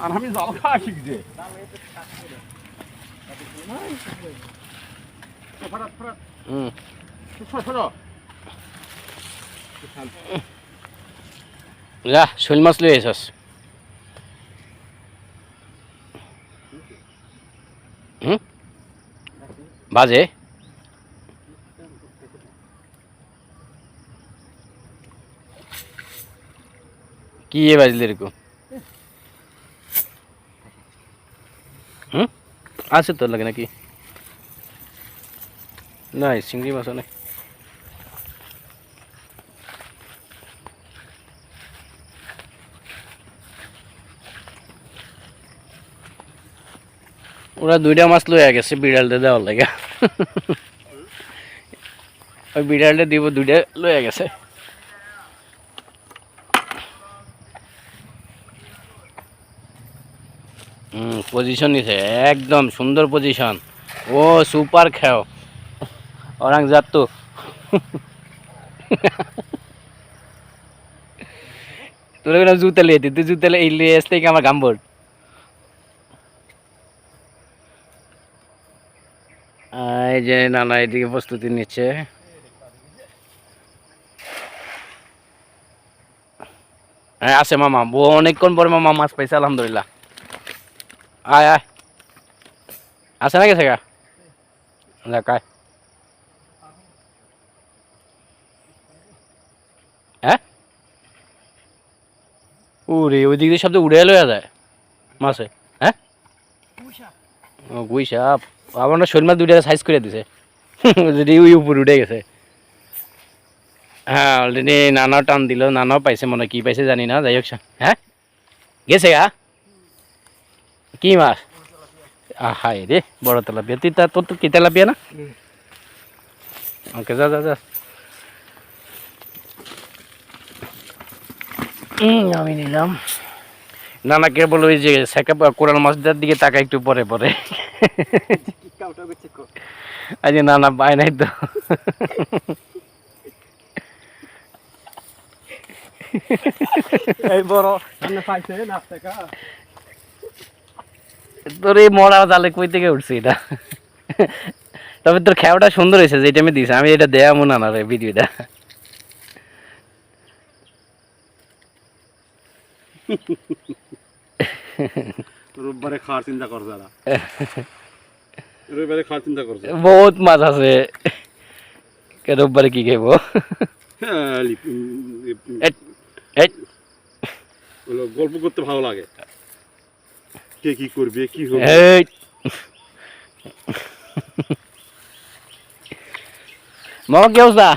আর আমি জাল খাওয়া শিখছি। যা শোল মাছ লই আইছস। বাজে কি বাজলে এরকম? আছে তোর লাগে নাকি? নাই চিংড়ি মাছও নাই। ওরা দুইটা মাছ লইয়া গেছে বিড়ালটা দেওয়ার লাগে। ওই বিড়ালটা দিব দুইটা লইয়া গেছে। পজিশন নিছে একদম সুন্দর পজিশন। ও সুপার খেও orang jatuh. তোরা কোনো জুতা লিয়ে তুই জুতা লিয়ে আসতে কি আমার গাম্বর। এই যে নানা এদিকে প্রস্তুতি নিচ্ছে। হ্যাঁ আছে মামা, অনেকক্ষণ পরে মামা মাছ পাইছে আলহামদুলিল্লাহ। আয় আয় আছে না গেছে গা দেখ আয়। হ্যাঁ ওরে ওই দিক দিয়ে সব তো উড়ে লইয়া যায় মাছে। হ্যাঁ ও গুইসা আমার না শোল মাছ দুইটা সাইজ করে দিছে। যদি ওই উপর উঠে গেছে। হ্যাঁ অলরেডি নানাও টান দিল, নানাও পাইছে মনে কি পাইছে জানি না, যাই হোক। হ্যাঁ গেছে গা কি মাছ? হাই রে বড় তেলাপিয়া। তুই তোর তো কি তেলাপিয়া না? ওকে যা যা যা। আমি নিলাম। নানাকে বলো ওই যে কোরাল মাছটার দিকে তাকা একটু পরে পরে। আজ নানা পায় নাই তো। তোর এই মরা জালে কই থেকে উঠছে এটা। তবে তোর খেয়াটা সুন্দর হয়েছে যেটা আমি দিছি, আমি এটা দেয়া মনে না রে ভিডিওটা। রোববারে খাওয়ার চিন্তা করছে না, রোববারে খাওয়ার চিন্তা করছে। বহুত মাছ আছে, রোববারে কি খাইব? গল্প করতে ভালো লাগে, কে কি করবে কি হবে। মামা কি অবস্থা?